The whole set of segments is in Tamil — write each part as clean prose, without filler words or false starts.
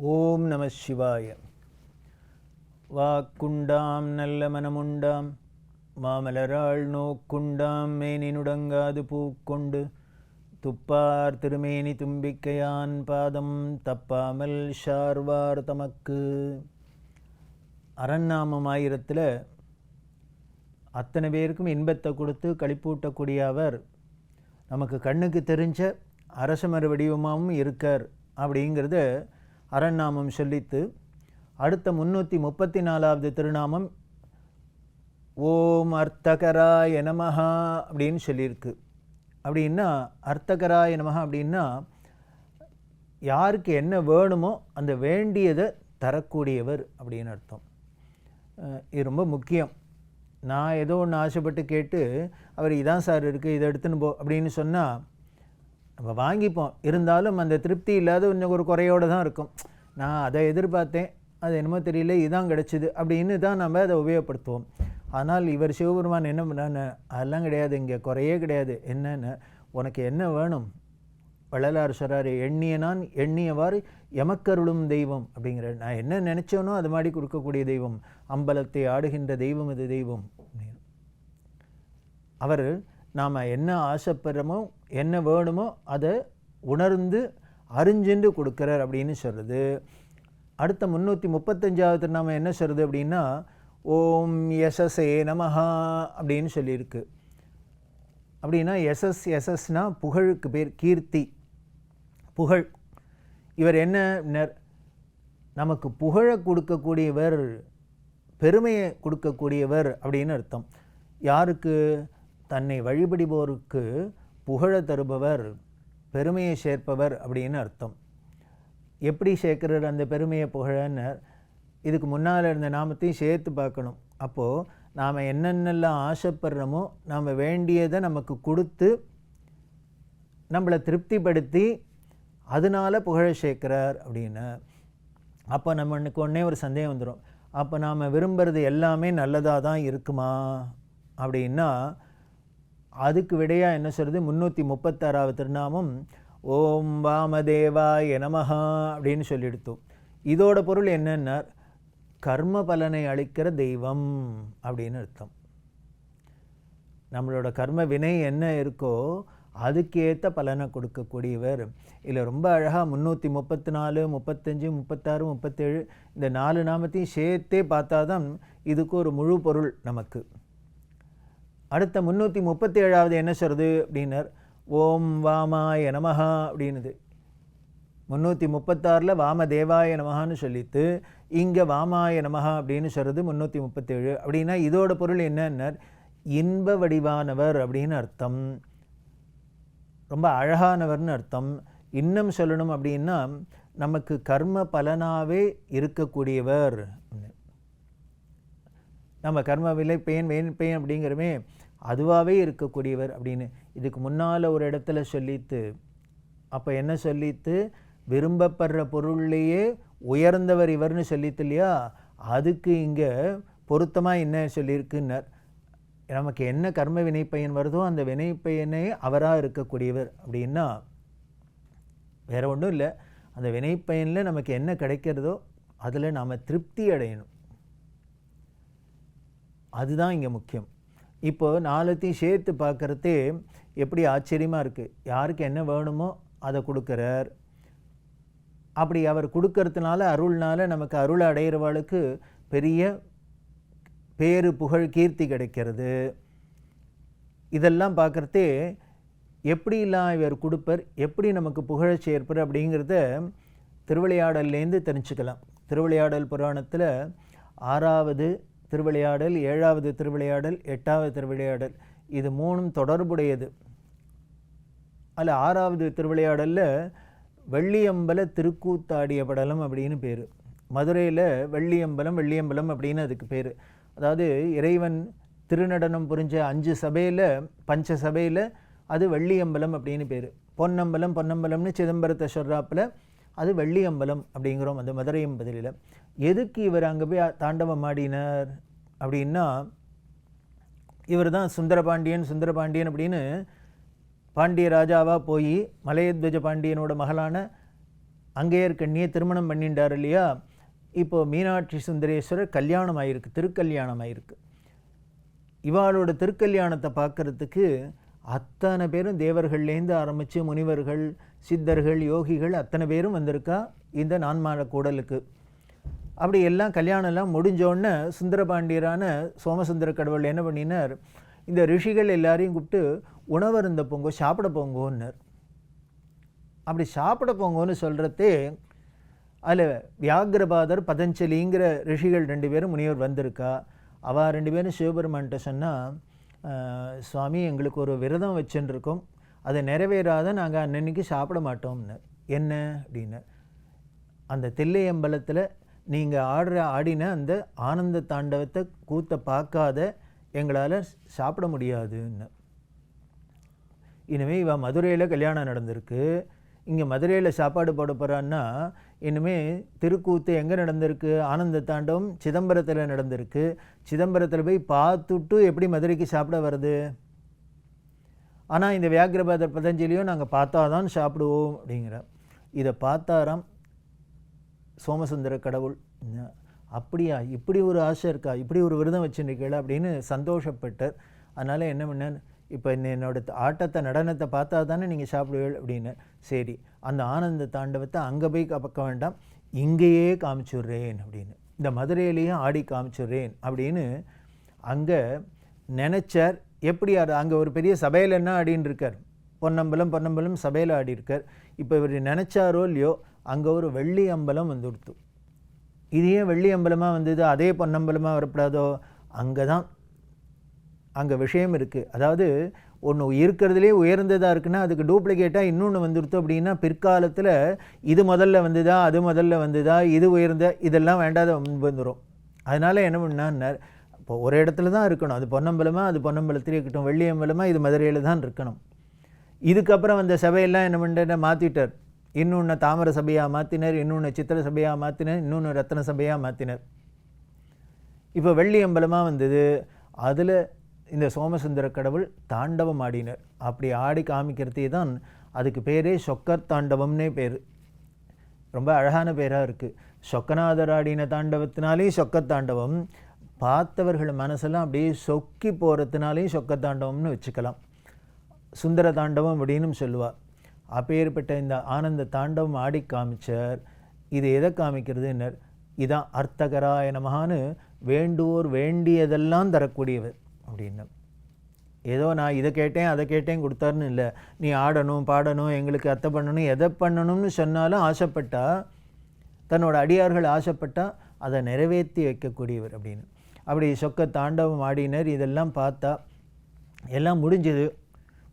ஓம் நம சிவாய. வாக்குண்டாம் நல்ல மனமுண்டாம் மாமலராள் நோக்குண்டாம் மேனினுடங்காது பூக்கொண்டு துப்பார் திருமேனி தும்பிக்கையான் பாதம் தப்பாமல் ஷார்வார் தமக்கு. அரண்நாமம் 1000 அத்தனை பேருக்கும் இன்பத்தை கொடுத்து களிப்பூட்டக்கூடிய அவர் நமக்கு கண்ணுக்கு தெரிஞ்ச அரசமர வடிவமாகவும் இருக்கார் அப்படிங்கிறத அரண்நாமம் சொல்லித்து அடுத்த 334வது திருநாமம் ஓம் அர்த்தகராய நமஹா அப்படின்னு சொல்லியிருக்கு. அப்படின்னா அர்த்தகராய நமஹா அப்படின்னா யாருக்கு என்ன வேணுமோ அந்த வேண்டியதை தரக்கூடியவர் அப்படின்னு அர்த்தம். இது ரொம்ப முக்கியம். நான் ஏதோ ஒன்று ஆசைப்பட்டு கேட்டு அவர் இதான் சார் இருக்குது இதை எடுத்துன்னு போ அப்படின்னு சொன்னால் நம்ம வாங்கிப்போம். இருந்தாலும் அந்த திருப்தி இல்லாத இன்னும் ஒரு குறையோடு தான் இருக்கும். நான் அதை எதிர்பார்த்தேன், அது என்னமோ தெரியல, இதுதான் கிடச்சிது அப்படின்னு தான் நம்ம அதை உபயோகப்படுத்துவோம். ஆனால் இவர் சிவபெருமான் என்ன பண்ணான்னு, அதெல்லாம் கிடையாது, இங்கே குறையே கிடையாது. என்னென்னு உனக்கு என்ன வேணும் வள்ளலார் சொல்கிறாரு, எண்ணிய நான் எண்ணியவாறு எமக்கருளும் தெய்வம் அப்படிங்கிற. நான் என்ன நினச்சோனோ அது மாதிரி கொடுக்கக்கூடிய தெய்வம், அம்பலத்தை ஆடுகின்ற தெய்வம் இது தெய்வம். அவர் நாம் என்ன ஆசைப்படுறோமோ என்ன வேணுமோ அதை உணர்ந்து அறிஞ்சுண்டு கொடுக்குறார் அப்படின்னு சொல்கிறது. அடுத்த 335வது நாம் என்ன சொல்கிறது அப்படின்னா ஓம் யசஸே நமஹா அப்படின்னு சொல்லியிருக்கு. அப்படின்னா யசஸ்னா புகழுக்கு பேர், கீர்த்தி, புகழ். இவர் என்ன நமக்கு புகழை கொடுக்கக்கூடியவர், பெருமையை கொடுக்கக்கூடியவர் அப்படின்னு அர்த்தம். யாருக்கு? தன்னை வழிபடுபவருக்கு புகழை தருபவர், பெருமையை சேர்ப்பவர் அப்படின்னு அர்த்தம். எப்படி சேர்க்கிறார் அந்த பெருமையை புகழன்னு? இதுக்கு முன்னால் இருந்த நாமத்தையும் சேர்த்து பார்க்கணும். அப்போது நாம் என்னென்னலாம் ஆசைப்படுறோமோ நாம் வேண்டியதை நமக்கு கொடுத்து நம்மளை திருப்திப்படுத்தி அதனால் புகழை சேர்க்கிறார் அப்படின்னு. அப்போ நம்மளுக்கு ஒன்றே ஒரு சந்தேகம் வந்துடும், அப்போ நாம் விரும்புகிறது எல்லாமே நல்லதாக தான் இருக்குமா அப்படின்னா அதுக்கு விடையாக என்ன சொல்கிறது, 336வது திருநாமம் ஓம் வாமதேவாய நமஹா அப்படின்னு சொல்லிடுத்தோம். இதோட பொருள் என்னன்னா கர்ம பலனை அளிக்கிற தெய்வம் அப்படின்னு அர்த்தம். நம்மளோட கர்ம வினை என்ன இருக்கோ அதுக்கேற்ற பலனை கொடுக்கக்கூடியவர். இதில் ரொம்ப அழகாக 334, 35, 36, 37 இந்த 4 நாமத்தையும் சேர்த்தே பார்த்தா தான் இதுக்கு ஒரு முழு பொருள் நமக்கு. அடுத்த 337வது என்ன சொல்கிறது அப்படின்னார் ஓம் வாமாய நமஹா அப்படின்னுது. 336 வாமதேவாய நமஹான்னு சொல்லிட்டு இங்கே வாமாய நமஹா அப்படின்னு சொல்கிறது 337. அப்படின்னா இதோட பொருள் என்னன்னா இன்ப வடிவானவர் அப்படின்னு அர்த்தம், ரொம்ப அழகானவர்னு அர்த்தம். இன்னும் சொல்லணும் அப்படின்னா நமக்கு கர்ம பலனாகவே இருக்கக்கூடியவர். நம்ம கர்ம விலை பெயன் பெயன் அப்படிங்கிறமே அதுவாகவே இருக்கக்கூடியவர் அப்படின்னு இதுக்கு முன்னால் ஒரு இடத்துல சொல்லித்து. அப்போ என்ன சொல்லித்து, விரும்பப்படுற பொருள்லேயே உயர்ந்தவர் இவர்னு சொல்லித்து இல்லையா, அதுக்கு இங்கே பொருத்தமாக என்ன சொல்லியிருக்குன்னார். நமக்கு என்ன கர்ம வினைப்பயன் வருதோ அந்த வினைப்பயனே அவராக இருக்கக்கூடியவர் அப்படின்னா வேற ஒன்றும் இல்லை. அந்த வினைப்பயனில் நமக்கு என்ன கிடைக்கிறதோ அதில் நாம் திருப்தி அடையணும், அதுதான் இங்கே முக்கியம். இப்போது 4த்தையும் சேர்த்து பார்க்குறதே எப்படி ஆச்சரியமாக இருக்குது. யாருக்கு என்ன வேணுமோ அதை கொடுக்குறார். அப்படி அவர் கொடுக்கறதுனால அருள்னால நமக்கு அருளை அடைகிறவாளுக்கு பெரிய பேரு புகழ் கீர்த்தி கிடைக்கிறது. இதெல்லாம் பார்க்குறதே எப்படிலாம் இவர் கொடுப்பர், எப்படி நமக்கு புகழை சேர்ப்பர் அப்படிங்கிறத திருவிளையாடல்லேருந்து தெரிஞ்சுக்கலாம். திருவிளையாடல் புராணத்தில் 6வது திருவிளையாடல், 7வது திருவிளையாடல், 8வது திருவிளையாடல் இது 3ம் தொடர்புடையது. அதில் 6வது திருவிளையாடலில் வெள்ளியம்பல திருக்கூத்தாடிய படலம் அப்படின்னு பேர். மதுரையில் வெள்ளியம்பலம் அப்படின்னு அதுக்கு பேர். அதாவது இறைவன் திருநடனம் புரிஞ்ச 5 சபையில், பஞ்ச சபையில் அது வெள்ளியம்பலம் அப்படின்னு பேர். பொன்னம்பலம்னு சிதம்பரத்தை சொல்கிறாப்பில் அது வெள்ளியம்பலம் அப்படிங்கிறோம் அந்த மதுரை பதிலில். எதுக்கு இவர் அங்கே போய் தாண்டவம் ஆடினார் அப்படின்னா இவர் தான் சுந்தரபாண்டியன் அப்படின்னு பாண்டிய ராஜாவாக போய் மலையத்வஜ பாண்டியனோட மகளான அங்கேயர்கண்ணியை திருமணம் பண்ணிட்டார் இல்லையா? இப்போது மீனாட்சி சுந்தரேஸ்வரர் கல்யாணம் ஆகிருக்கு, திருக்கல்யாணம் ஆகிருக்கு. இவாளோட திருக்கல்யாணத்தை பார்க்குறதுக்கு அத்தனை பேரும் தேவர்கள்லேருந்து ஆரம்பித்து முனிவர்கள், சித்தர்கள், யோகிகள் அத்தனை பேரும் வந்திருக்கா இந்த நான்மாட கூடலுக்கு. அப்படி எல்லாம் கல்யாணம்லாம் முடிஞ்சோடனே சுந்தரபாண்டியரான சோமசுந்தர கடவுள் என்ன பண்ணினார், இந்த ரிஷிகள் எல்லாரையும் கூப்பிட்டு உணவருந்த போங்கோ, சாப்பிட போங்கோன்னார். அப்படி சாப்பிட போங்கன்னு சொல்கிறதே அதில் வியாகிரபாதர், பதஞ்சலிங்கிற ரிஷிகள் 2 பேரும் முனிவர் வந்திருக்கா. அவள் 2 பேரும் சிவபெருமான்கிட்ட சொன்னால், சுவாமி எங்களுக்கு ஒரு விரதம் வச்சுருக்கோம், அதை நிறைவேறாத நாங்கள் அன்னன்னைக்கு சாப்பிட மாட்டோம்னு. என்ன அப்படின்னு, அந்த தில்லையம்பலத்தில் நீங்கள் ஆடின அந்த ஆனந்த தாண்டவத்தை கூத்தை பார்க்காத எங்களால் சாப்பிட முடியாதுன்னு. இனிமேல் இவள் மதுரையில் கல்யாணம் நடந்திருக்கு, இங்கே மதுரையில் சாப்பாடு போட போகிறான்னா, இனிமேல் திருக்கூத்து எங்கே நடந்திருக்கு? ஆனந்த தாண்டவம் சிதம்பரத்தில் நடந்திருக்கு. சிதம்பரத்தில் போய் பார்த்துட்டு எப்படி மதுரைக்கு சாப்பிட வருது? ஆனால் இந்த வியாகிரபாதர் பதஞ்சலியும் நாங்கள் பார்த்தாதான் சாப்பிடுவோம் அப்படிங்கிற. இதை பார்த்தாராம் சோமசுந்தர கடவுள். அப்படியா, இப்படி ஒரு ஆசை இருக்கா, இப்படி ஒரு விரதம் வச்சுருக்கீங்களா அப்படின்னு சந்தோஷப்பட்டார். அதனால் என்ன பண்ணேன், இப்போ என்னோடய ஆட்டத்தை நடனத்தை பார்த்தா தானே நீங்கள் சாப்பிடுவீள் அப்படின்னு. சரி, அந்த ஆனந்த தாண்டவத்தை அங்கே போய் பார்க்க வேண்டாம், இங்கேயே காமிச்சுட்றேன் அப்படின்னு, இந்த மதுரையிலேயும் ஆடி காமிச்சுட்றேன் அப்படின்னு அங்கே நினச்சார். எப்படி அங்கே ஒரு பெரிய சபையில் என்ன ஆடின்னு இருக்கார், பொன்னம்பலம் சபையில் ஆடியிருக்கார். இப்போ இவர் நினச்சாரோ இல்லையோ, அங்கே ஒரு வெள்ளி அம்பலம் வந்துடுத்து. இது ஏன் வெள்ளி அம்பலமாக வந்தது, அதே பொன்னம்பலமாக வரப்படாதோ? அங்கே தான் அங்கே விஷயம் இருக்குது. அதாவது ஒன்று இருக்கிறதுலே உயர்ந்ததாக இருக்குன்னா அதுக்கு டூப்ளிகேட்டாக இன்னொன்று வந்துடுத்து அப்படின்னா பிற்காலத்தில் இது முதல்ல வந்ததா, அது முதல்ல வந்ததா, இது உயர்ந்த, இதெல்லாம் வேண்டாத வந்துடும். அதனால் என்ன பண்ணான்னார், இப்போ ஒரு இடத்துல தான் இருக்கணும், அது பொன்னம்பலமாக அது பொன்னம்பலத்திலே இருக்கட்டும், வெள்ளி அம்பலமாக இது மதுரையில் தான் இருக்கணும். இதுக்கப்புறம் அந்த சபையெல்லாம் என்ன பண்ணுற மாற்றிட்டார், இன்னொன்று தாமர சபையாக மாற்றினர், இன்னொன்று சித்திர சபையாக மாற்றினர், இன்னொன்று ரத்ன சபையாக மாற்றினர். இப்போ வெள்ளி அம்பலமாக வந்தது, அதில் இந்த சோமசுந்தர கடவுள் தாண்டவம் ஆடினர். அப்படி ஆடி காமிக்கிறதே தான் அதுக்கு பேரே சொக்கர் தாண்டவம்னே பேர். ரொம்ப அழகான பேராக இருக்குது. சொக்கநாதர் ஆடின தாண்டவத்தினாலேயும் சொக்கர் தாண்டவம், பார்த்தவர்கள் மனசெல்லாம் அப்படியே சொக்கி போகிறதுனாலையும் சொக்கர் தாண்டவம்னு வச்சுக்கலாம். சுந்தர தாண்டவம் அப்படின்னு சொல்லுவாள். அப்பேற்பட்ட இந்த ஆனந்த தாண்டவம் ஆடி காமிச்சார். இது எதை காமிக்கிறதுன்னர், இதான் அர்த்தகராய நமகான்னு வேண்டுவோர் வேண்டியதெல்லாம் தரக்கூடியவர் அப்படின்னு. ஏதோ நான் இதை கேட்டேன் அதை கேட்டேன் கொடுத்தாருன்னு இல்லை, நீ ஆடணும் பாடணும் எங்களுக்கு அத்தை பண்ணணும் எதை பண்ணணும்னு சொன்னாலும் ஆசைப்பட்டா, தன்னோட அடியார்கள் ஆசைப்பட்டா அதை நிறைவேற்றி வைக்கக்கூடியவர் அப்படின்னு. அப்படி சொக்க தாண்டவம் ஆடினர். இதெல்லாம் பார்த்தா எல்லாம் முடிஞ்சது.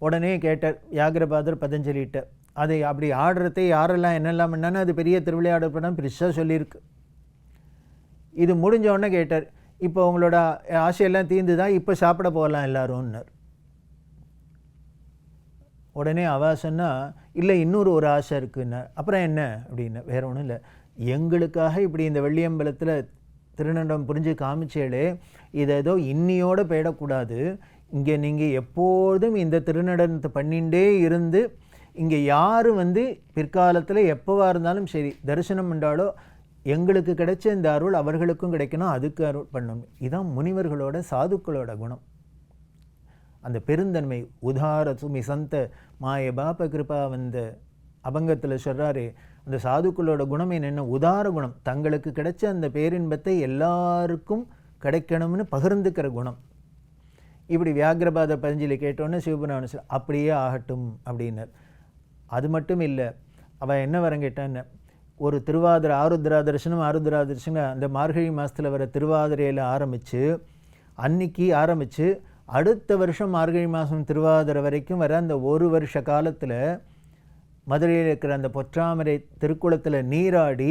உடனே கேட்டார் வியாகிரபாதர் பதஞ்சலிட்ட, அதை அப்படி ஆடுறதை யாரெல்லாம் என்னெல்லாம் பண்ணான்னு அது பெரிய திருவிளையாடல் படம் பெருசாக சொல்லியிருக்கு. இது முடிஞ்ச உடனே கேட்டார், இப்போ உங்களோட ஆசையெல்லாம் தீர்ந்துதான், இப்போ சாப்பிட போகலாம் எல்லாரும்னார். உடனே அவ சொன்னால், இல்லை இன்னொரு ஒரு ஆசை இருக்குன்னார். அப்புறம் என்ன அப்படின்னு, வேற ஒன்றும் இல்லை, எங்களுக்காக இப்படி இந்த வெள்ளியம்பலத்தில் திருநண்டம் புரிஞ்சு காமிச்சேளே, இதை ஏதோ இன்னியோடு போயிடக்கூடாது, இங்கே நீங்கள் எப்போதும் இந்த திருநடனத்தை பண்ணிகிட்டே இருந்து இங்கே யாரும் பிற்காலத்தில் எப்போவா இருந்தாலும் சரி தரிசனம் பண்ணாலோ எங்களுக்கு கிடைச்ச இந்த அருள் அவர்களுக்கும் கிடைக்கணும், அதுக்கு அருள் பண்ணணும். இதுதான் முனிவர்களோட சாதுக்களோட குணம், அந்த பெருந்தன்மை. உதார சுமி சந்த மாய பாப கிருபா வந்த அபங்கத்தில் சொல்கிறாரே, அந்த சாதுக்களோட குணம் என்னென்ன, உதார குணம். தங்களுக்கு கிடைச்ச அந்த பேரின்பத்தை எல்லாருக்கும் கிடைக்கணும்னு பகிர்ந்துக்கிற குணம். இப்படி வியாகிரபாத பதஞ்சலி கேட்டோன்னே சிவபுராண அப்படியே ஆகட்டும் அப்படின்னார். அது மட்டும் இல்லை, அவள் என்ன வரம் கேட்டான்னு, ஒரு திருவாதிரை ஆருத்ரா தரிசனம் அந்த மார்கழி மாதத்தில் வர திருவாதிரையில் ஆரம்பித்து அன்னைக்கு ஆரம்பித்து அடுத்த வருஷம் மார்கழி மாதம் திருவாதிரை வரைக்கும் வர அந்த ஒரு வருஷ காலத்தில் மதுரையில் இருக்கிற அந்த பொற்றாமரை திருக்குளத்தில் நீராடி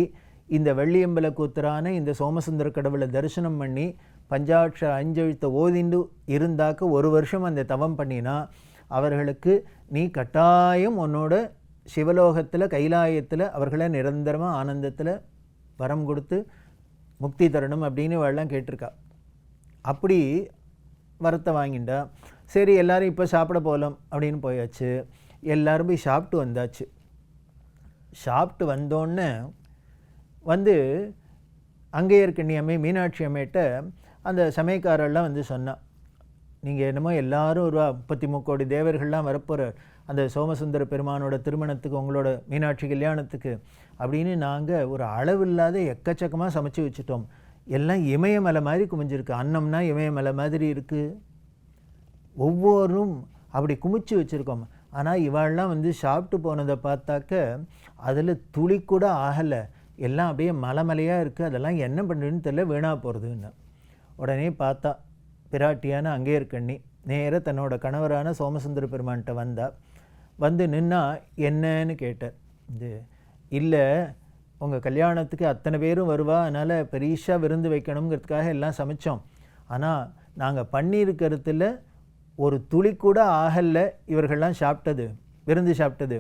இந்த வெள்ளியம்பல கூத்தரான இந்த சோமசுந்தர கடவுளை தரிசனம் பண்ணி பஞ்சாட்ச அஞ்செழுத்த ஓதிண்டு இருந்தாக்க ஒரு வருஷம் அந்த தவம் பண்ணினா அவர்களுக்கு நீ கட்டாயம் உன்னோட சிவலோகத்தில் கைலாயத்தில் அவர்களை நிரந்தரமாக ஆனந்தத்தில் வரம் கொடுத்து முக்தி தரணும் அப்படின்னு அவள்லாம் கேட்டிருக்கா. அப்படி வரத்தை வாங்கிண்டா. சரி எல்லோரும் இப்போ சாப்பிட போகலாம் அப்படின்னு போயாச்சு. எல்லோரும் போய் சாப்பிட்டு வந்தாச்சு. சாப்பிட்டு வந்தோன்னே வந்து அங்கேயர்க்கண்ணி அம்மை மீனாட்சி அம்மையிட்ட அந்த சமயக்காரெல்லாம் வந்து சொன்னான், நீங்கள் என்னமோ எல்லாரும் ஒரு 33 கோடி தேவர்கள்லாம் வரப்போகிற அந்த சோமசுந்தர பெருமானோட திருமணத்துக்கு உங்களோட மீனாட்சி கல்யாணத்துக்கு அப்படின்னு நாங்கள் ஒரு அளவில்லாத எக்கச்சக்கமாக சமைச்சு வச்சுட்டோம். எல்லாம் இமயமலை மாதிரி குமிஞ்சிருக்கு. அன்னம்னா இமயமலை மாதிரி இருக்குது. ஒவ்வொரும் அப்படி குமிச்சு வச்சுருக்கோம். ஆனால் இவாள்லாம் வந்து சாப்பிட்டு போனதை பார்த்தாக்க அதில் துளி கூட ஆகலை. எல்லாம் அப்படியே மலைமலையாக இருக்குது. அதெல்லாம் என்ன பண்ணுறதுன்னு தெரியல, வீணாக போகிறதுன்னு. உடனே பார்த்தா பிராட்டியான அங்கேயர்க்கண்ணி நேராக தன்னோட கணவரான சோமசுந்தர பெருமான்கிட்ட வந்தா. வந்து நின்னா என்னன்னு கேட்டார். இது இல்லை, உங்கள் கல்யாணத்துக்கு அத்தனை பேரும் வருவா, அதனால் பெரிசா விருந்து வைக்கணுங்கிறதுக்காக எல்லாம் சமைச்சோம். ஆனால் நாங்கள் பண்ணியிருக்கிறதுல ஒரு துளி கூட ஆகலை இவர்கள்லாம் சாப்பிட்டது, விருந்து சாப்பிட்டது.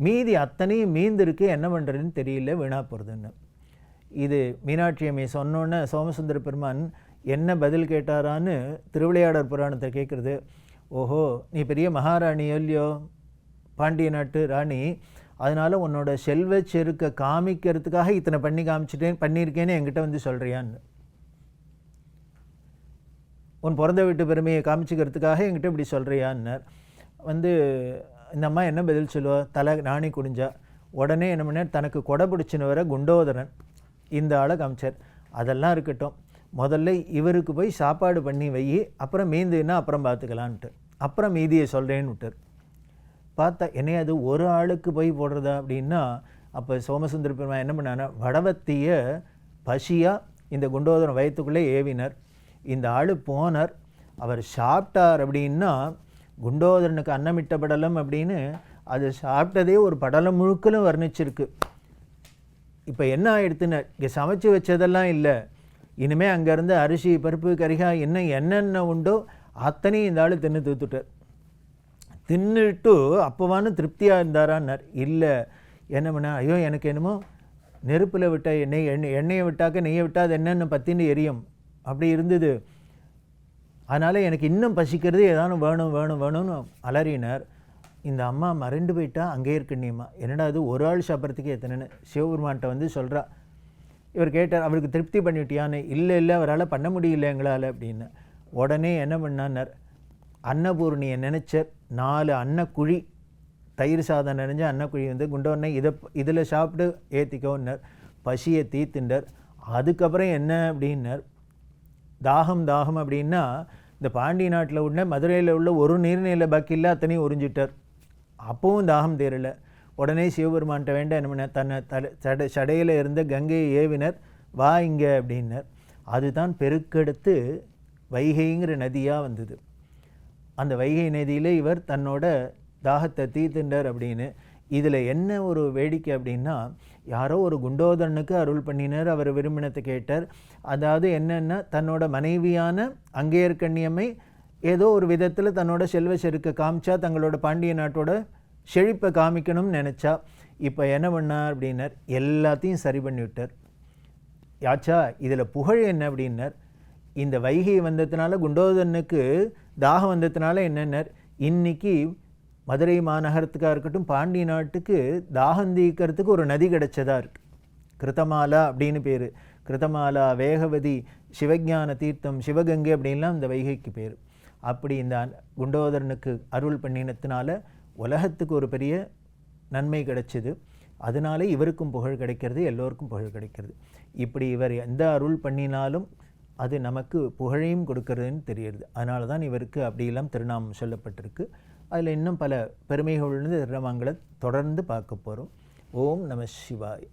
மீதி அத்தனையும் மீந்திருக்கு, என்ன பண்ணுறதுன்னு தெரியல, வீணாக போகிறதுன்னு. இது மீனாட்சி அம்மை சொன்னோன்னே சோமசுந்தர பெருமான் என்ன பதில் கேட்டாரான்னு திருவிளையாடற் புராணத்தை கேட்குறது. ஓஹோ, நீ பெரிய மகாராணியோ இல்லையோ, பாண்டிய நாட்டு ராணி, அதனால் உன்னோட செல்வ செருக்கை காமிக்கிறதுக்காக இத்தனை பண்ணியிருக்கேன்னு என்கிட்ட வந்து சொல்கிறியான்னு. உன் பிறந்த வீட்டு பெருமையை காமிச்சிக்கிறதுக்காக என்கிட்ட இப்படி சொல்கிறியான்னார். வந்து இந்த அம்மா என்ன பதில் சொல்லுவா, தலை நாணி குடிஞ்சா. உடனே என்ன பண்ணார், தனக்கு கொடை பிடிச்சின்னு வர குண்டோதரன் இந்த ஆளை காமிச்சார். அதெல்லாம் இருக்கட்டும், முதல்ல இவருக்கு போய் சாப்பாடு பண்ணி வை, அப்புறம் மீந்துன்னா அப்புறம் பார்த்துக்கலான்ட்டு, அப்புறம் மீதியை சொல்கிறேன்னு விட்டார். பார்த்தா என்னைய அது ஒரு ஆளுக்கு போய் போடுறதா அப்படின்னா, அப்போ சோமசுந்தர பெருமான் என்ன பண்ணானா, வடவத்திய பசியாக இந்த குண்டோதரன் வயிற்றுக்குள்ளே ஏவினார். இந்த ஆள் போனார், அவர் சாப்பிட்டார் அப்படின்னா குண்டோதரனுக்கு அன்னமிட்ட படலம் அப்படின்னு அது சாப்பிட்டதே ஒரு படலம் முழுக்கலும் வர்ணிச்சிருக்கு. இப்போ என்ன ஆகிடுத்துன்னு, இங்கே சமைச்சு வச்சதெல்லாம் இல்லை, இனிமேல் அங்கேருந்து அரிசி பருப்பு கரிகா இன்னும் என்னென்ன உண்டோ அத்தனையும் இந்த ஆள் தின்னு தூத்துட்டார். தின்னுட்டு அப்போவானு திருப்தியாக இருந்தாரான்னார். இல்லை, என்ன பண்ண, ஐயோ எனக்கு என்னமோ நெருப்பில் விட்ட எண்ணெயை விட்டாக்க நெய்யை விட்டால் அது என்னென்னு பற்றின்னு எரியும், அப்படி இருந்தது. அதனால் எனக்கு இன்னும் பசிக்கிறது, ஏதானு வேணும் வேணும் வேணும்னு அலறினார். இந்த அம்மா மறண்டு போயிட்டா அங்கேயர்க்கண்ணியம்மா. என்னடா அது ஒரு ஆள் சாப்பிட்றதுக்கு எத்தனைன்னு சிவபெருமான்கிட்ட வந்து சொல்கிறா. இவர் கேட்டார், அவருக்கு திருப்தி பண்ணிவிட்டியான்னு. இல்லை இல்லை, அவரால் பண்ண முடியல எங்களால் அப்படின்னு. உடனே என்ன பண்ணார், அன்னபூர்ணியை நினச்சார். 4 அன்னக்குழி, தயிர் சாதம் நினைஞ்ச அன்னக்குழி வந்து குண்டோடனே இதில் சாப்பிட்டு ஏற்றிக்கோன்னார். பசியை தீத்துண்டார். அதுக்கப்புறம் என்ன அப்படின்னார், தாகம் தாகம் அப்படின்னா இந்த பாண்டிய நாட்டில் உள்ள மதுரையில் உள்ள ஒரு நீர்நிலை பாக்கி இல்லை, அத்தனையும் உறிஞ்சிட்டார். அப்பவும் தாகம் தீரலை. உடனே சிவபெருமான்கிட்ட வேண்டாம் என்ன பண்ண, தன்னை சடையில் இருந்த கங்கையை ஏவினர். வா இங்கே அப்படின்னார். அதுதான் பெருக்கெடுத்து வைகைங்கிற நதியாக வந்தது. அந்த வைகை நதியில் இவர் தன்னோட தாகத்தை தீர்த்துண்டார் அப்படின்னு. இதில் என்ன ஒரு வேடிக்கை அப்படின்னா, யாரோ ஒரு குண்டோதரனுக்கு அருள் பண்ணினார், அவர் விரும்பினத்தை கேட்டார். அதாவது என்னென்னா, தன்னோட மனைவியான அங்கேயர்க்கண்ணியம்மை ஏதோ ஒரு விதத்தில் தன்னோட செல்வ செருக்க காமிச்சா, தங்களோட பாண்டிய நாட்டோட செழிப்பை காமிக்கணும்னு நினச்சா. இப்போ என்ன பண்ணார் அப்படின்னார், எல்லாத்தையும் சரி பண்ணிவிட்டார். யாச்சா இதில் புகழ் என்ன அப்படின்னார், இந்த வைகை வந்ததுனால குண்டோதரனுக்கு தாகம் வந்ததுனால என்னன்னார், இன்னைக்கு மதுரை மாநகரத்துக்காக இருக்கட்டும் பாண்டிய நாட்டுக்கு தாகம் தீர்க்கறதுக்கு ஒரு நதி கிடைச்சதா இருக்குது. கிருத்தமாலா அப்படின்னு பேர். கிருத்தமாலா, வேகவதி, சிவஞான தீர்த்தம், சிவகங்கை அப்படின்லாம் இந்த வைகைக்கு பேர். அப்படி இந்த குண்டோதரனுக்கு அருள் பண்ணினத்தினால உலகத்துக்கு ஒரு பெரிய நன்மை கிடைச்சிது. அதனால இவருக்கும் புகழ் கிடைக்கிறது, எல்லோருக்கும் புகழ் கிடைக்கிறது. இப்படி இவர் எந்த அருள் பண்ணினாலும் அது நமக்கு புகழையும் கொடுக்கறதுன்னு தெரியுது. அதனால தான் இவருக்கு அப்படியெல்லாம் திருநாமம் சொல்லப்பட்டிருக்கு. அதில் இன்னும் பல பெருமைகள் திருநாமங்களை தொடர்ந்து பார்க்க போகிறோம். ஓம் நம சிவாய்.